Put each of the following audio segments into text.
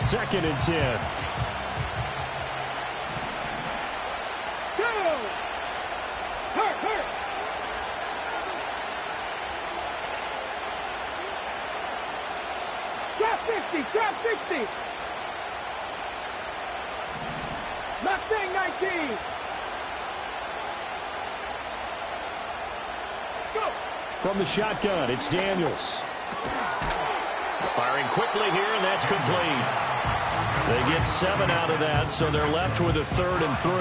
2nd and 10. Drop 60. Mustang 19. Go. From the shotgun, it's Daniels. Firing quickly here, and that's complete. They get 7 out of that, so they're left with a 3rd and 3.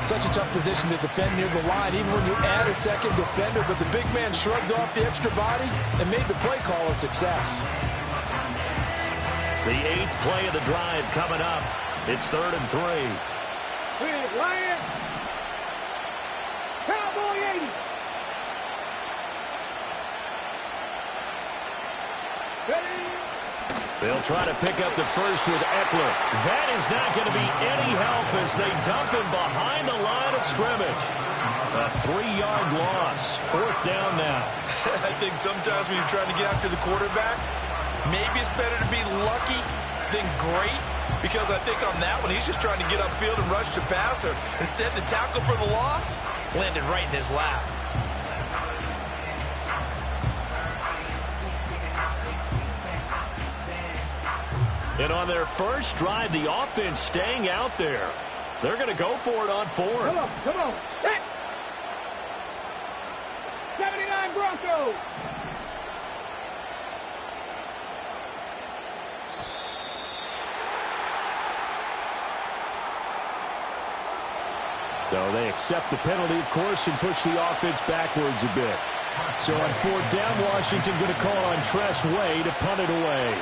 Such a tough position to defend near the line, even when you add a second defender, but the big man shrugged off the extra body and made the play call a success. The 8th play of the drive coming up. It's 3rd and 3. Big Lion. Cowboy 80. Ready. They'll try to pick up the first with Eckler. That is not going to be any help as they dump him behind the line of scrimmage. A 3-yard loss. 4th down now. I think sometimes when you're trying to get after the quarterback, maybe it's better to be lucky than great, because I think on that one, he's just trying to get upfield and rush the passer. Instead, the tackle for the loss landed right in his lap. And on their first drive, the offense staying out there. They're going to go for it on 4th. Come on. Hit. 79 Broncos. So they accept the penalty, of course, and push the offense backwards a bit. So on 4th down, Washington going to call on Tress Way to punt it away.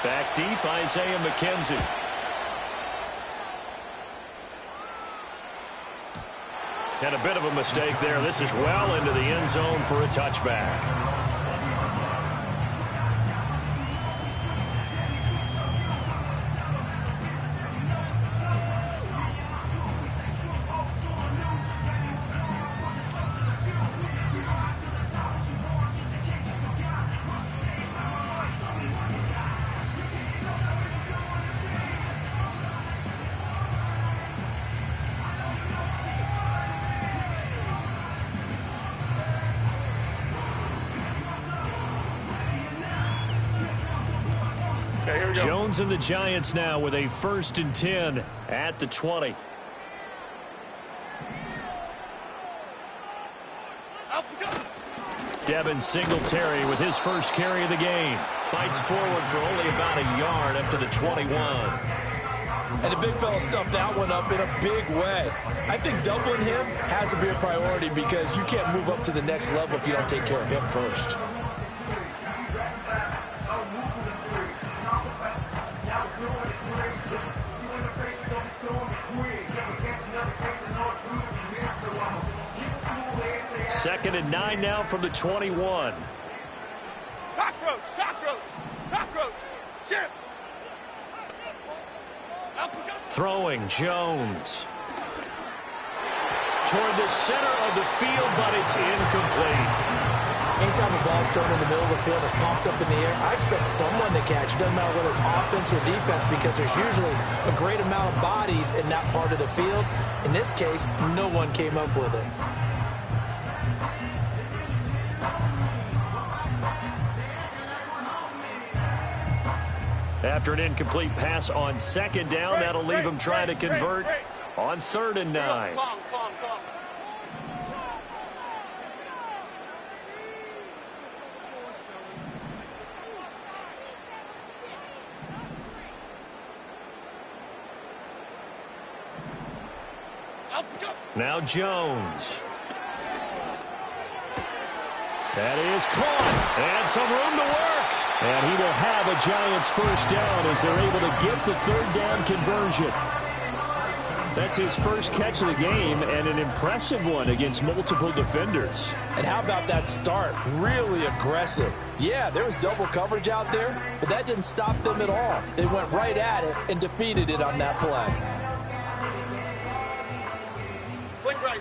Back deep, Isaiah McKenzie. And a bit of a mistake there. This is well into the end zone for a touchback. Jones and the Giants now with a 1st and 10 at the 20. Devin Singletary with his first carry of the game. Fights forward for only about a yard up to the 21. And the big fella stuffed that one up in a big way. I think doubling him has to be a priority, because you can't move up to the next level if you don't take care of him first. Second and 9 now from the 21. Cockroach. Chip. Throwing Jones. Toward the center of the field, but it's incomplete. Anytime a ball's thrown in the middle of the field, it's popped up in the air, I expect someone to catch. It doesn't matter whether it's offense or defense, because there's usually a great amount of bodies in that part of the field. In this case, no one came up with it. After an incomplete pass on 2nd down, that'll leave him trying to convert on 3rd and 9. Calm. Now Jones. That is caught. And some room to work. And he will have a Giants first down as they're able to get the 3rd down conversion. That's his first catch of the game, and an impressive one against multiple defenders. And how about that start? Really aggressive. Yeah, there was double coverage out there, but that didn't stop them at all. They went right at it and defeated it on that play.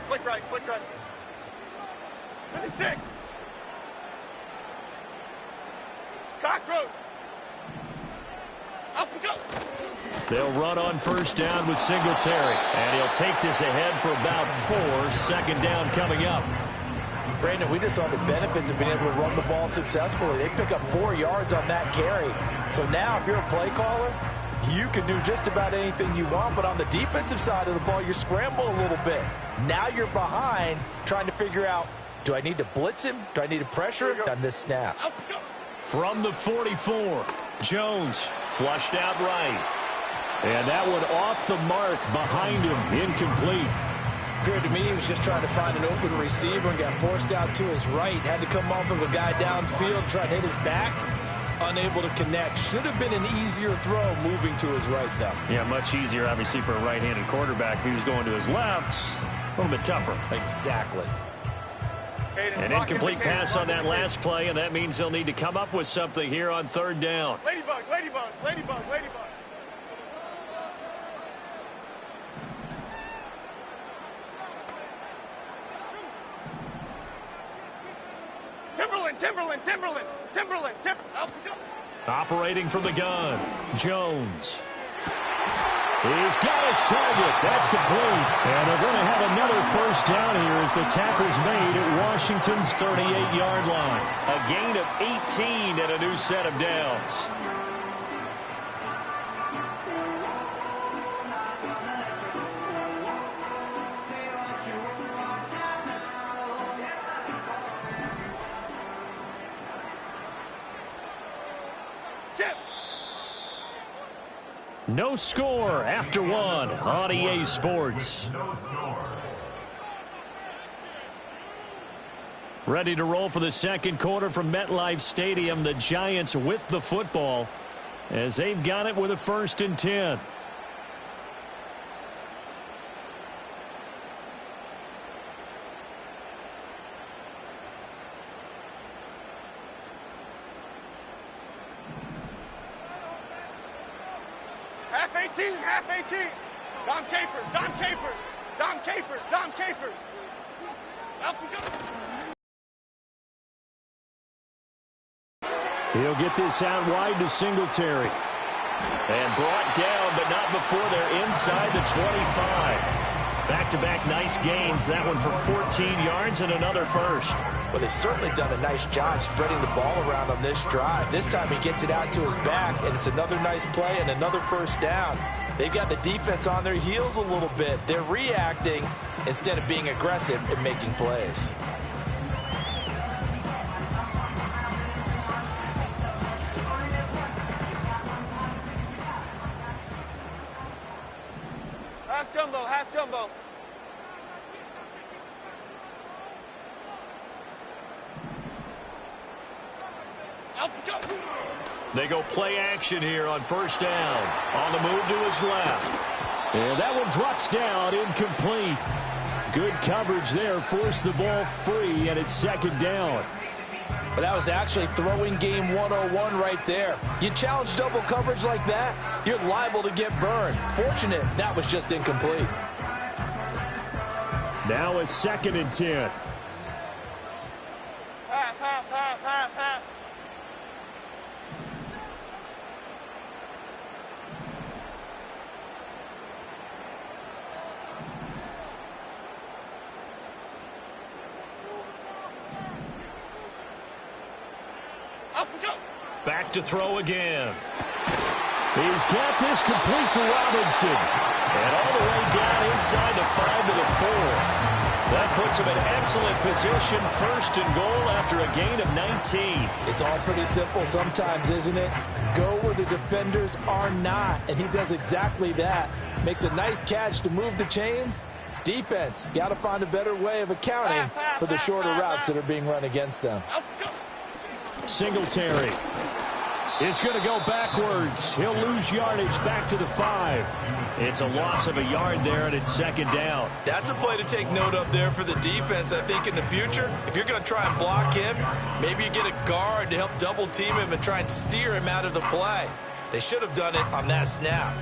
Quick right. 56. Cockroach. Up we go. They'll run on first down with Singletary. And he'll take this ahead for about 4. Second down coming up. Brandon, we just saw the benefits of being able to run the ball successfully. They pick up 4 yards on that carry. So now if you're a play caller, you can do just about anything you want. But on the defensive side of the ball, you're scrambling a little bit. Now you're behind trying to figure out, do I need to blitz him? Do I need to pressure him on this snap? From the 44, Jones flushed out right. And that one off the mark behind him, incomplete. Appeared to me he was just trying to find an open receiver and got forced out to his right. Had to come off of a guy downfield, try to hit his back. Unable to connect. Should have been an easier throw moving to his right, though. Yeah, much easier, obviously, for a right-handed quarterback. If he was going to his left, a little bit tougher. Exactly. An incomplete pass on that last play, and that means they'll need to come up with something here on third down. Ladybug, ladybug, ladybug, ladybug. Timberland. Operating from the gun, Jones. He's got his target. That's complete. And they're going to have another first down here as the tackle's made at Washington's 38-yard line. A gain of 18 and a new set of downs. No score after one on EA Sports. Ready to roll for the second quarter from MetLife Stadium. The Giants with the football as they've got it with a 1st and 10. Half 18. Dom Capers. He'll get this out wide to Singletary. And brought down, but not before they're inside the 25. Back-to-back nice gains. That one for 14 yards and another first. Well, they've certainly done a nice job spreading the ball around on this drive. This time he gets it out to his back, and it's another nice play and another first down. They've got the defense on their heels a little bit. They're reacting instead of being aggressive and making plays. Half jumbo. They go play action here on first down. On the move to his left. And that one drops down, incomplete. Good coverage there, forced the ball free, and it's second down. But that was actually throwing game 101 right there. You challenge double coverage like that, you're liable to get burned. Fortunate that was just incomplete. Now a 2nd and 10. Half. Back to throw again. He's got this complete to Robinson. And all the way down inside the 5 to the 4. That puts him in excellent position. 1st and goal after a gain of 19. It's all pretty simple sometimes, isn't it? Go where the defenders are not. And he does exactly that. Makes a nice catch to move the chains. Defense, got to find a better way of accounting for the shorter routes that are being run against them. Singletary is going to go backwards. He'll lose yardage back to the 5. It's a loss of a yard there, and it's second down. That's a play to take note of there for the defense, I think, in the future. If you're going to try and block him, maybe you get a guard to help double-team him and try and steer him out of the play. They should have done it on that snap.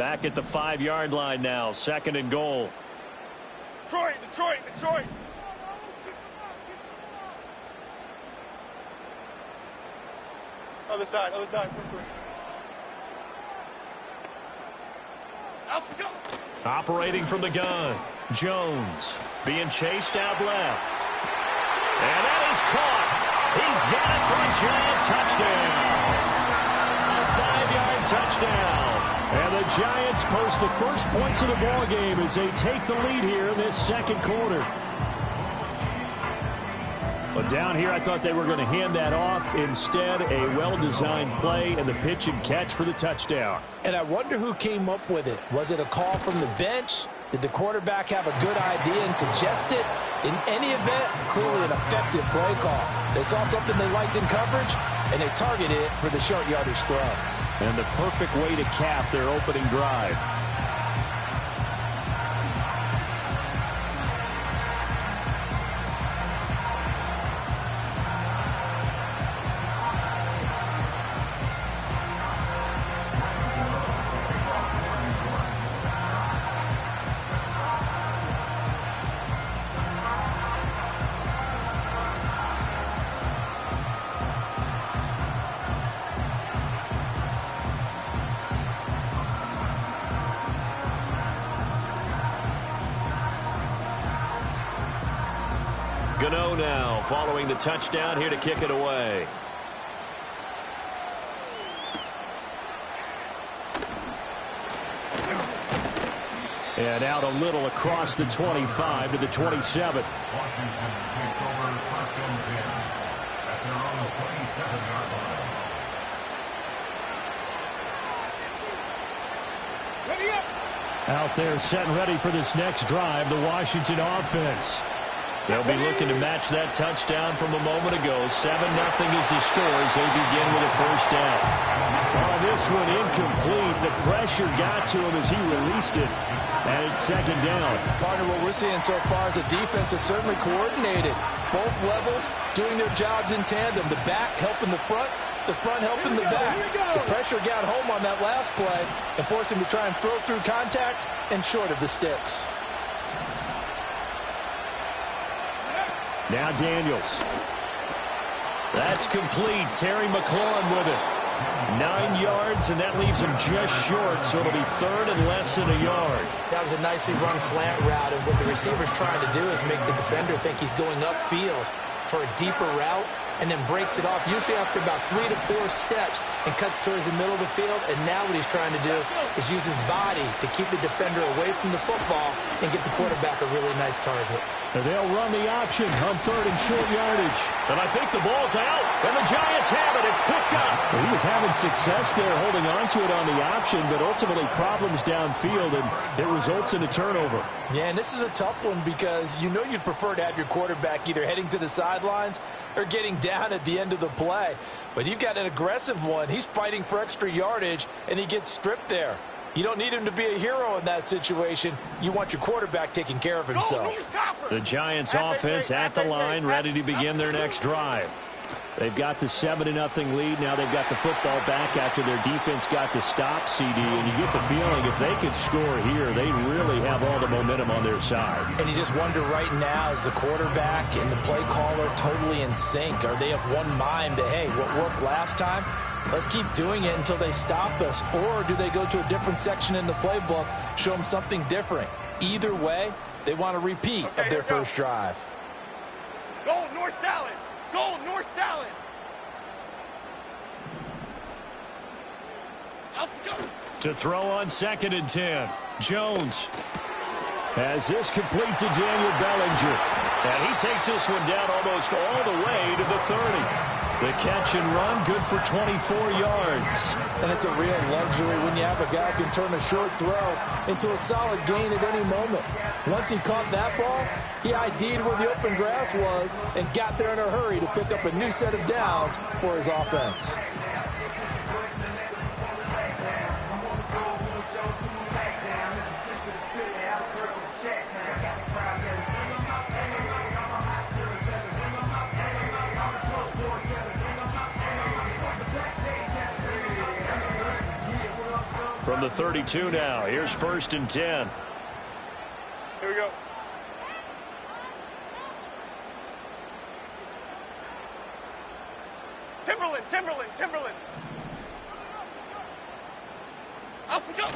Back at the 5-yard line now, 2nd and goal. Detroit, Detroit, Detroit. Other side, quick. Out we go. Operating from the gun, Jones being chased out left. And that is caught. He's got it for a giant touchdown. A 5-yard touchdown. And the Giants post the first points of the ball game as they take the lead here in this 2nd quarter. But down here, I thought they were going to hand that off. Instead, a well-designed play and the pitch and catch for the touchdown. And I wonder who came up with it. Was it a call from the bench? Did the quarterback have a good idea and suggest it? In any event, clearly an effective play call. They saw something they liked in coverage, and they targeted it for the short yardage throw. And the perfect way to cap their opening drive. Gano now following the touchdown here to kick it away. And out a little across the 25 to the 27. Out there set and ready for this next drive, the Washington offense. They'll be looking to match that touchdown from a moment ago. 7-0 is the score as they begin with a first down. Oh, this one incomplete. The pressure got to him as he released it. And it's 2nd down. Partner, what we're seeing so far is the defense is certainly coordinated. Both levels doing their jobs in tandem. The back helping the front helping the back. The pressure got home on that last play and forced him to try and throw through contact and short of the sticks. Now Daniels. That's complete. Terry McLaurin with it. 9 yards, and that leaves him just short, so it'll be 3rd and less than a yard. That was a nicely run slant route, and what the receiver's trying to do is make the defender think he's going upfield for a deeper route, and then breaks it off, usually after about 3 to 4 steps, and cuts towards the middle of the field. And now what he's trying to do is use his body to keep the defender away from the football and get the quarterback a really nice target. And they'll run the option on 3rd and short yardage. And I think the ball's out, and the Giants have it. It's picked up. He was having success there holding on to it on the option, but ultimately problems downfield, and it results in a turnover. Yeah, and this is a tough one because you know you'd prefer to have your quarterback either heading to the sidelines or getting down at the end of the play. But you've got an aggressive one. He's fighting for extra yardage, and he gets stripped there. You don't need him to be a hero in that situation. You want your quarterback taking care of himself. The Giants offense at the line, ready to begin their next drive. They've got the 7-0 lead. Now they've got the football back after their defense got the stop, CD. And you get the feeling if they could score here, they really have all the momentum on their side. And you just wonder right now, is the quarterback and the play caller totally in sync? Are they of one mind that, hey, what worked last time, let's keep doing it until they stop us? Or do they go to a different section in the playbook, show them something different? Either way, they want a repeat of their first drive. Go north salad. Go north salad. To throw on 2nd and 10. Jones has this complete to Daniel Bellinger. And he takes this one down almost all the way to the 30. The catch and run, good for 24 yards. And it's a real luxury when you have a guy who can turn a short throw into a solid gain at any moment. Once he caught that ball, he ID'd where the open grass was and got there in a hurry to pick up a new set of downs for his offense. From the 32 now, here's 1st and 10. Here we go. Timberland. Up we go.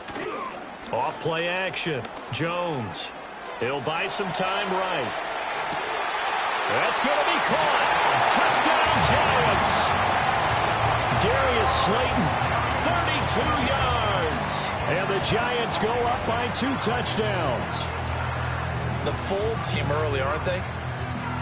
Off play action. Jones. He'll buy some time right. That's going to be caught. Touchdown, Giants. Darius Slayton, 32 yards. And the Giants go up by 2 touchdowns. The full team early, aren't they?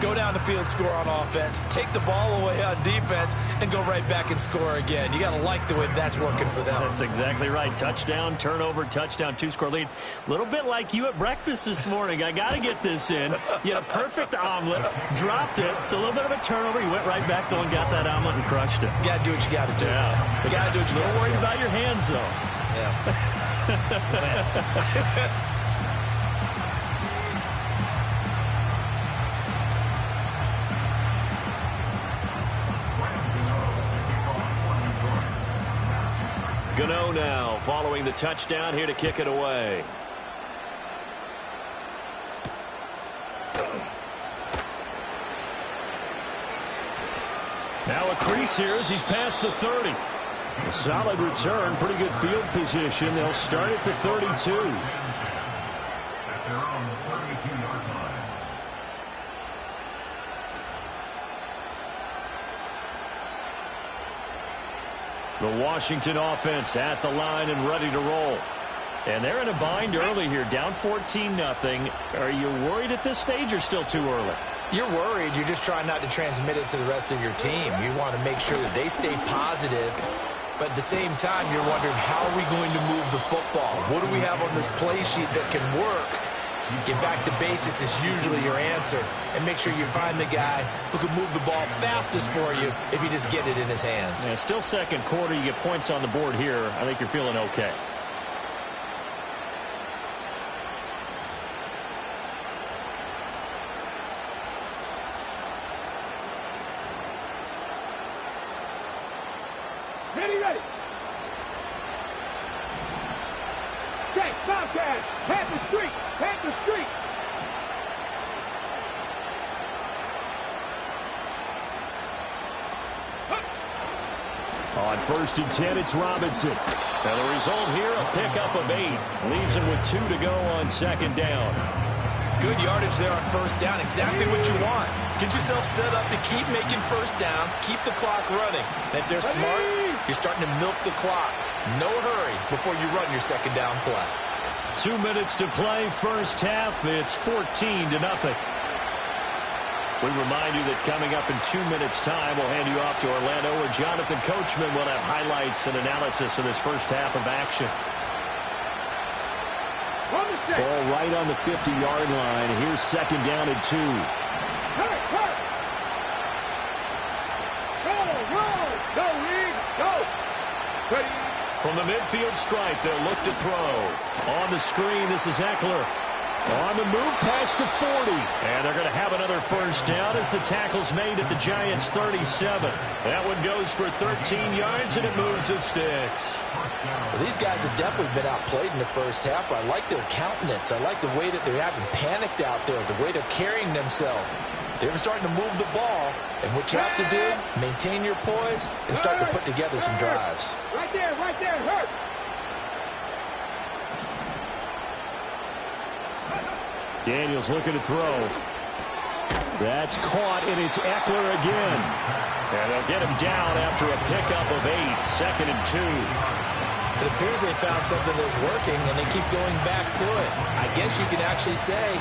Go down the field, score on offense, take the ball away on defense, and go right back and score again. You got to like the way that's working for them. That's exactly right. Touchdown, turnover, touchdown, 2-score lead. A little bit like you at breakfast this morning. I got to get this in. You had a perfect omelet, dropped it, so a little bit of a turnover. You went right back, though, and got that omelet and crushed it. You got to do what you got to do. Yeah. You got to do what you got to do. Don't worry about your hands, though. Yeah. Gano now following the touchdown here to kick it away. Now a crease here as he's past the 30. A solid return, pretty good field position. They'll start at the 32. The Washington offense at the line and ready to roll. And they're in a bind early here, down 14-0. Are you worried at this stage or still too early? You're worried. You're just trying not to transmit it to the rest of your team. You want to make sure that they stay positive. But at the same time, you're wondering, how are we going to move the football? What do we have on this play sheet that can work? Get back to basics is usually your answer. And make sure you find the guy who can move the ball fastest for you if you just get it in his hands. Yeah, still second quarter. You get points on the board here. I think you're feeling okay. Ready. Okay, Bobcat, Panther Street. On 1st and 10, it's Robinson. Now the result here, a pickup of 8. Leaves him with 2 to go on 2nd down. Good yardage there on 1st down. Exactly what you want. Get yourself set up to keep making 1st downs. Keep the clock running. And if they're smart, you're starting to milk the clock. No hurry before you run your 2nd down play. 2 minutes to play, first half. It's 14-0. We remind you that coming up in 2 minutes' time, we'll hand you off to Orlando, where Jonathan Coachman will have highlights and analysis of this first half of action. Ball right on the 50-yard line. Here's 2nd down and 2. Go, Reed, go. Ready. From the midfield stripe, they'll look to throw. On the screen, this is Eckler. On the move past the 40. And they're going to have another first down as the tackle's made at the Giants' 37. That one goes for 13 yards, and it moves the sticks. Well, these guys have definitely been outplayed in the first half. I like their countenance. I like the way that they're having panicked out there, the way they're carrying themselves. They're starting to move the ball, and what you have to do, maintain your poise and start to put together some drives. Right there, hurt. Daniels looking to throw. That's caught, and it's Eckler again. And they'll get him down after a pickup of 8, 2nd and 2. It appears they found something that's working, and they keep going back to it. I guess you can actually say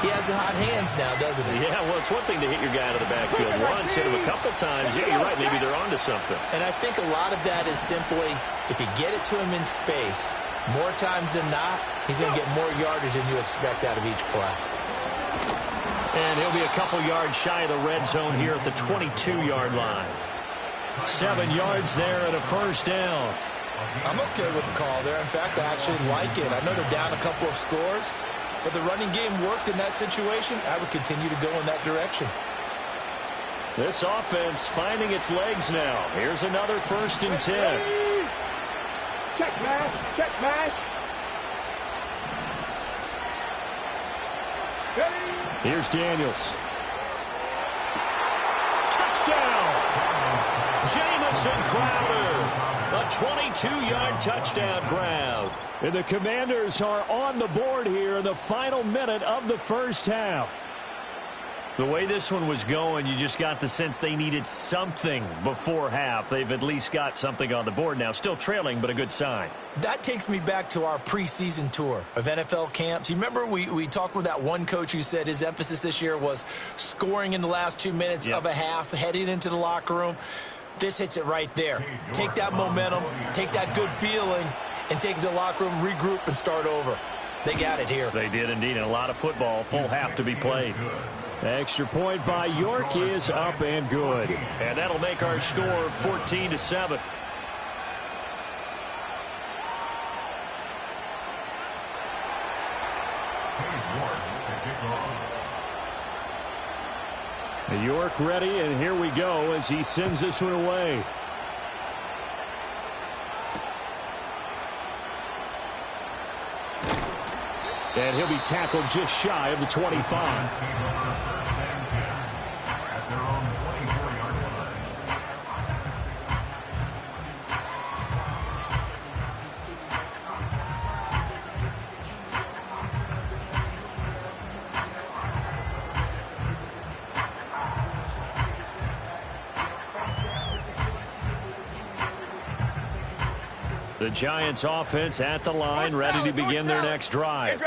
he has the hot hands now, doesn't he? Yeah, well, it's one thing to hit your guy out of the backfield once, hit him a couple times. Yeah, you're right. Maybe they're onto something. And I think a lot of that is simply, if you get it to him in space, more times than not, he's going to get more yardage than you expect out of each play. And he'll be a couple yards shy of the red zone here at the 22-yard line. 7 yards there and a first down. I'm okay with the call there. In fact, I actually like it. I know they're down a couple of scores, but the running game worked in that situation. I would continue to go in that direction. This offense finding its legs now. Here's another 1st and 10. Check, man. man. Here's Daniels. Touchdown! Jamison Crowder. A 22-yard touchdown grab. And the Commanders are on the board here in the final minute of the first half. The way this one was going, you just got the sense they needed something before half. They've at least got something on the board now. Still trailing, but a good sign. That takes me back to our preseason tour of NFL camps. You remember we talked with that one coach who said his emphasis this year was scoring in the last 2 minutes of a half, heading into the locker room. This hits it right there. Take that momentum, take that good feeling, and take it to the locker room, regroup, and start over. They got it here. They did indeed, and a lot of football, full half to be played. Extra point by York is up and good. And that'll make our score 14-7. York ready, and here we go as he sends this one away. And he'll be tackled just shy of the 25. The Giants offense at the line, ready to begin their next drive.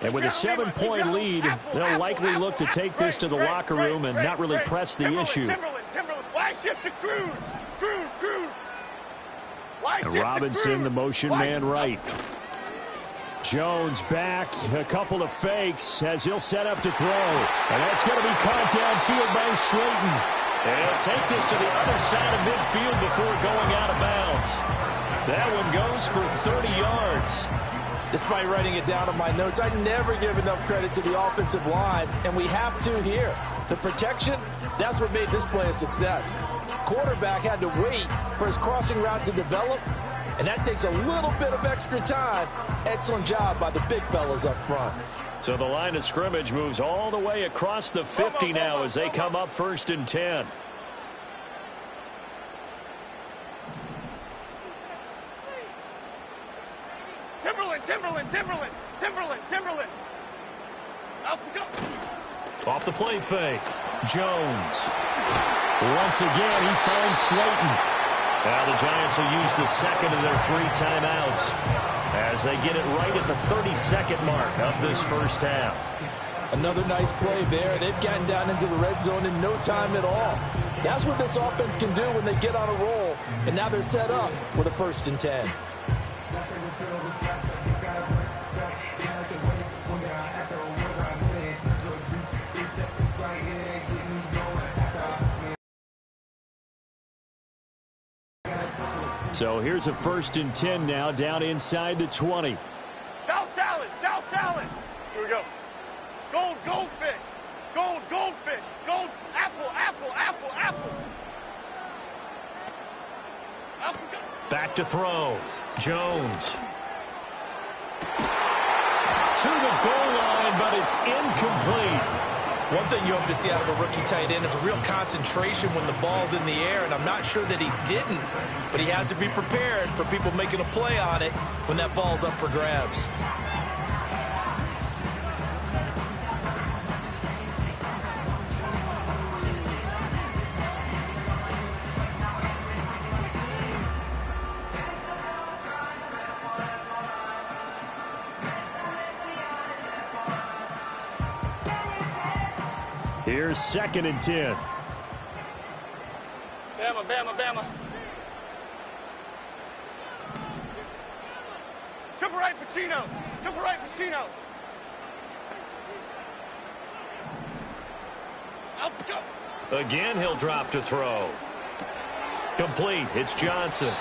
And with a 7-point lead, they'll likely look to take this to the locker room and not really press the issue. And Robinson, the motion man right. Jones back, a couple of fakes as he'll set up to throw. And that's going to be caught downfield by Slayton. And he'll take this to the other side of midfield before going out of bounds. That one goes for 30 yards. Despite writing it down on my notes, I never give enough credit to the offensive line, and we have to here. The protection, that's what made this play a success. Quarterback had to wait for his crossing route to develop, and that takes a little bit of extra time. Excellent job by the big fellas up front. So the line of scrimmage moves all the way across the 50 now as they come up 1st and 10. Timberland. Off the play fake. Jones. Once again, he finds Slayton. Now the Giants will use the second of their 3 timeouts as they get it right at the 32nd mark of this first half. Another nice play there. They've gotten down into the red zone in no time at all. That's what this offense can do when they get on a roll. And now they're set up with a 1st and 10. So here's a 1st and 10 now, down inside the 20. South salad. Here we go. Goldfish. Goldfish. Apple. Back to throw. Jones. To the goal line, but it's incomplete. One thing you hope to see out of a rookie tight end is a real concentration when the ball's in the air, and I'm not sure that he didn't, but he has to be prepared for people making a play on it when that ball's up for grabs. Here's 2nd and 10. Bama. Triple right, Pacino. Again, he'll drop to throw. Complete. It's Johnson.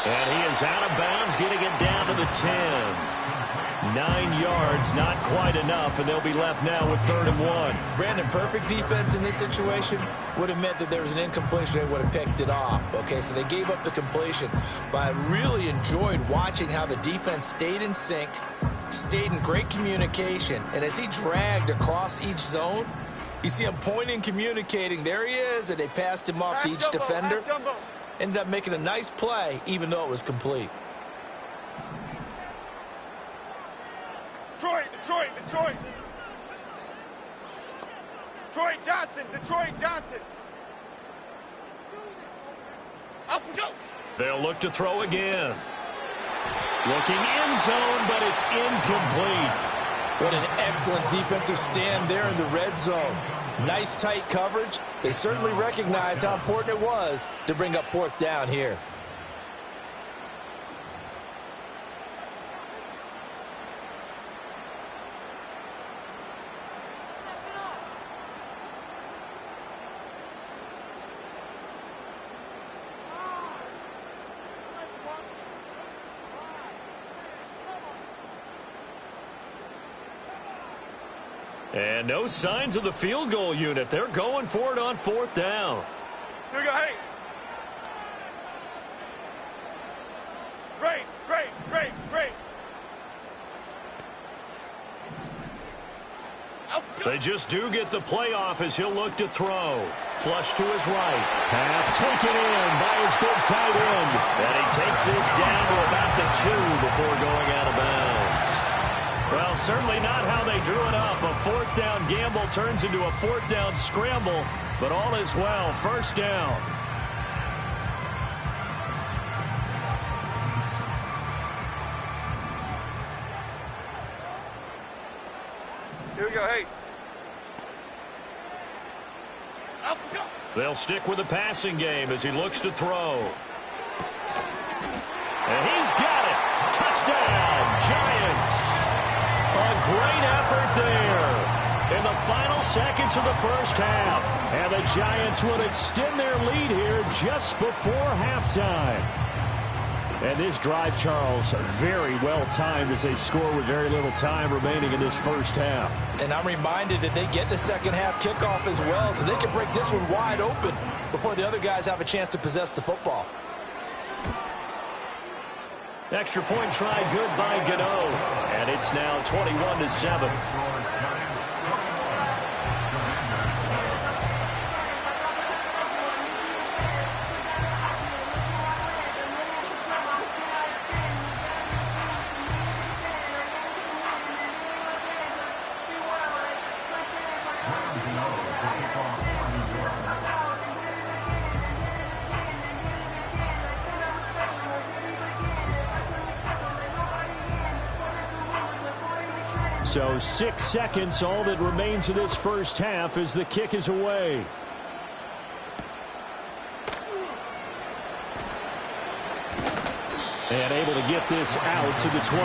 And he is out of bounds, getting it down to the 10. 9 yards, not quite enough, and they'll be left now with 3rd and 1. Brandon, perfect defense in this situation would have meant that there was an incompletion. They would have picked it off. Okay, so they gave up the completion. But I really enjoyed watching how the defense stayed in sync, stayed in great communication, and as he dragged across each zone, you see him pointing, communicating. There he is, and they passed him off to each defender. Ended up making a nice play, even though it was complete. Detroit. Detroit Johnson. Up and go. They'll look to throw again. Looking end zone, but it's incomplete. What an excellent defensive stand there in the red zone. Nice tight coverage. They certainly recognized how important it was to bring up 4th down here. And no signs of the field goal unit. They're going for it on 4th down. Here we go, hey. Great. They just do get the playoff as he'll look to throw. Flush to his right. Pass taken in by his big tight end. And he takes this down to about the 2 before going out of bounds. Well, certainly not how they drew it up. A 4th down gamble turns into a 4th down scramble, but all is well. 1st down. Here we go, hey. Up and go. They'll stick with the passing game as he looks to throw. And he's got it. Touchdown, Giants. A great effort there in the final seconds of the 1st half. And the Giants would extend their lead here just before halftime. And this drive, Charles, very well timed as they score with very little time remaining in this 1st half. And I'm reminded that they get the 2nd half kickoff as well, so they can break this one wide open before the other guys have a chance to possess the football. Extra point try good by Gano. And it's now 21-7. So 6 seconds, all that remains of this 1st half as the kick is away. And able to get this out to the 25.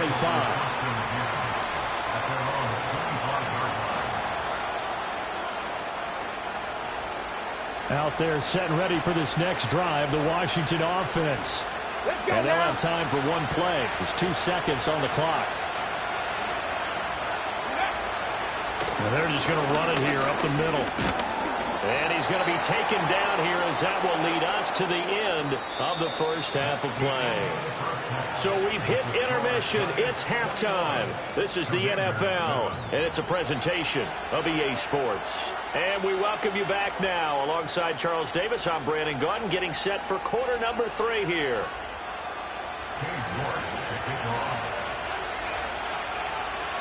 Out there set and ready for this next drive, the Washington offense. And they'll have time for one play. There's 2 seconds on the clock. And they're just going to run it here up the middle. And he's going to be taken down here as that will lead us to the end of the 1st half of play. So we've hit intermission. It's halftime. This is the NFL, and it's a presentation of EA Sports. And we welcome you back now. Alongside Charles Davis, I'm Brandon Gaudin, getting set for quarter number 3 here.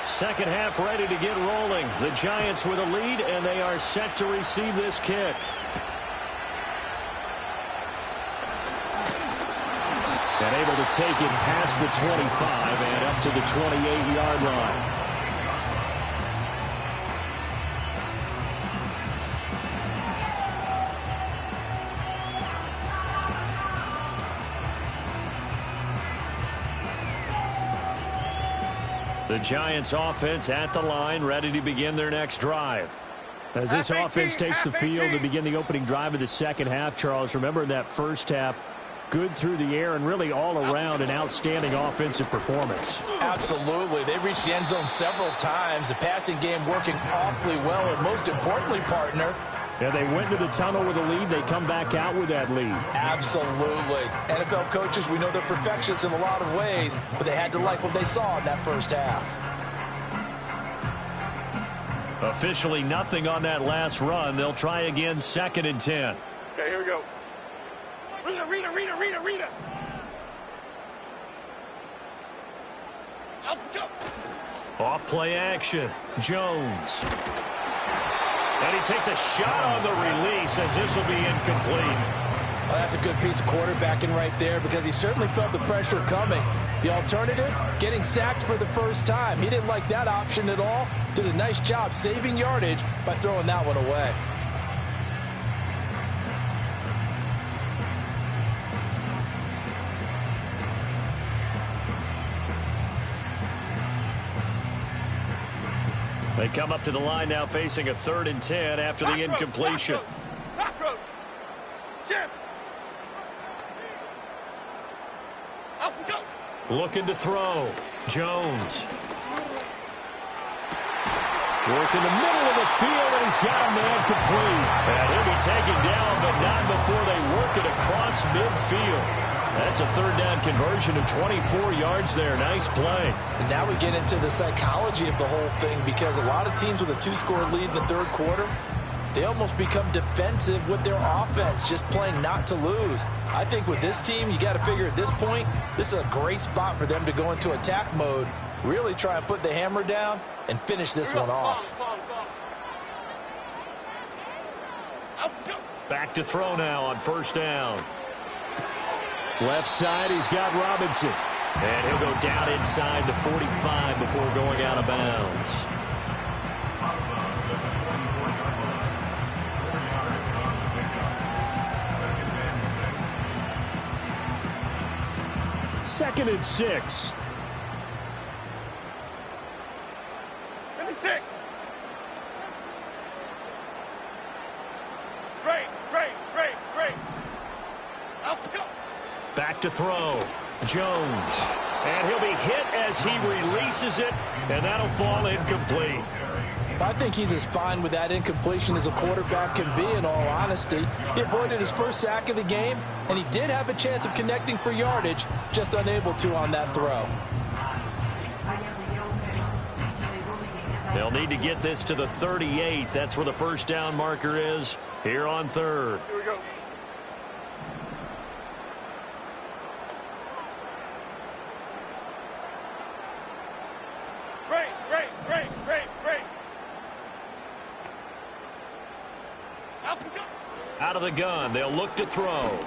Second half ready to get rolling. The Giants with a lead, and they are set to receive this kick. And able to take it past the 25 and up to the 28-yard line. The Giants offense at the line, ready to begin their next drive. As this offense takes the field to begin the opening drive of the second half, Charles, remember in that first half, good through the air and really all around an outstanding offensive performance. Absolutely. They reached the end zone several times. The passing game working awfully well. And most importantly, partner, yeah, they went into the tunnel with a lead. They come back out with that lead. Absolutely. NFL coaches, we know they're perfectionists in a lot of ways, but they had to like what they saw in that first half. Officially nothing on that last run. They'll try again, 2nd and 10. Okay, here we go. Rita. Up, go. Off play action. Jones. And he takes a shot on the release as this will be incomplete. Well, that's a good piece of quarterbacking right there because he certainly felt the pressure coming. The alternative, getting sacked for the first time. He didn't like that option at all. Did a nice job saving yardage by throwing that one away. They come up to the line now facing a 3rd and 10 after the incompletion. Cockroach. Jim. Up we go. Looking to throw. Jones. Work in the middle of the field, and he's got a man complete. And he'll be taken down, but not before they work it across midfield. That's a 3rd down conversion of 24 yards there. Nice play. And now we get into the psychology of the whole thing because a lot of teams with a 2-score lead in the 3rd quarter, they almost become defensive with their offense, just playing not to lose. I think with this team, you got to figure at this point, this is a great spot for them to go into attack mode, really try and put the hammer down and finish this one off. Back to throw now on 1st down. Left side, he's got Robinson. And he'll go down inside the 45 before going out of bounds. Second and 6. 56. Great. Up we go. Back to throw. Jones. And he'll be hit as he releases it, and that'll fall incomplete. I think he's as fine with that incompletion as a quarterback can be, in all honesty. He avoided his first sack of the game, and he did have a chance of connecting for yardage, just unable to on that throw. They'll need to get this to the 38. That's where the 1st down marker is here on 3rd. Here we go. Great. Up we go. Out of the gun, they'll look to throw.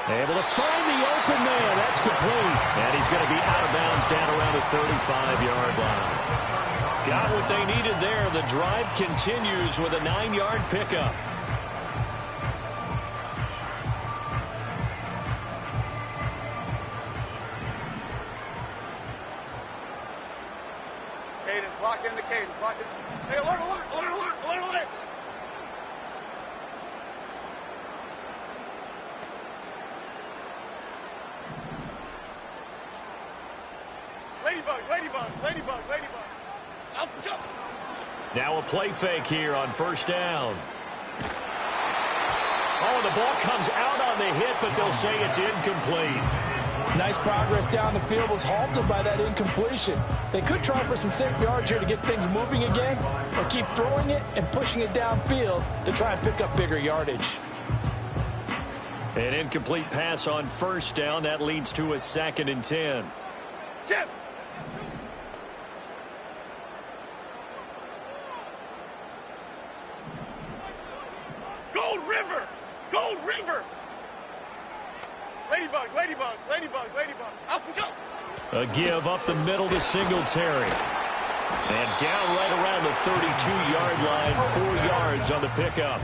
Able to find the open man. That's complete. And he's going to be out of bounds down around the 35-yard line. Got what they needed there. The drive continues with a 9-yard pickup. Cadence, lock in the cadence. Lock in. Hey, alert. Ladybug. Out we go. Now a play fake here on 1st down. Oh, the ball comes out on the hit, but they'll say it's incomplete. Nice progress down the field, was halted by that incompletion. They could try for some safe yards here to get things moving again, or keep throwing it and pushing it downfield to try and pick up bigger yardage. An incomplete pass on 1st down. That leads to a 2nd and 10. Jim. Gold River. Ladybug. Out we go. A give up the middle to Singletary. And down right around the 32-yard line, 4 yards on the pickup.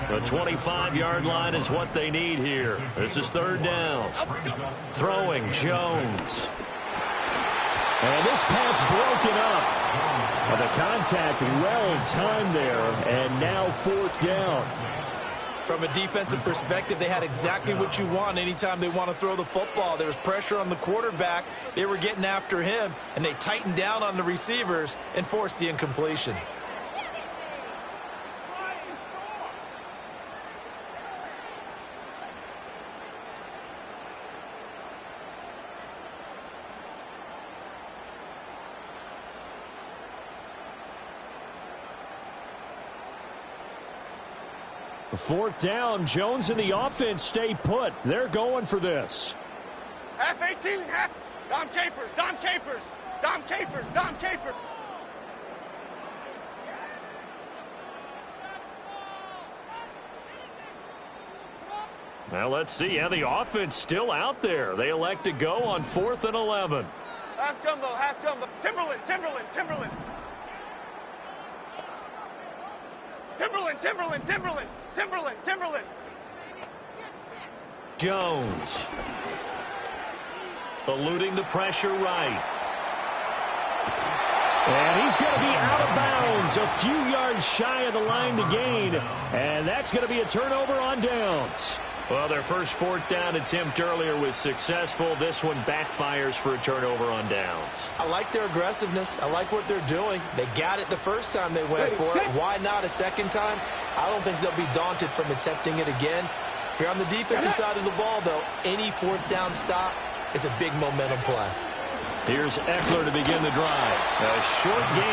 The 25-yard line is what they need here. This is 3rd down. Throwing Jones. And this pass broken up. The contact well timed there, and now 4th down. From a defensive perspective, they had exactly what you want anytime they want to throw the football. There was pressure on the quarterback. They were getting after him, and they tightened down on the receivers and forced the incompletion. Fourth down, Jones and the offense stay put. They're going for this. Half 18, half. Dom Capers, Dom Capers, Dom Capers, Dom Capers. Now let's see. Yeah, the offense still out there. They elect to go on 4th and 11. Half jumbo, half jumbo. Timberland, Timberland, Timberland. Timberland, Timberland, Timberland, Timberland, Timberland. Jones. Eluding the pressure right. And he's going to be out of bounds, a few yards shy of the line to gain. And that's going to be a turnover on downs. Well, their first 4th down attempt earlier was successful. This one backfires for a turnover on downs. I like their aggressiveness. I like what they're doing. They got it the first time they went for it. Why not a second time? I don't think they'll be daunted from attempting it again. If you're on the defensive side of the ball, though, any 4th down stop is a big momentum play. Here's Eckler to begin the drive. A short game.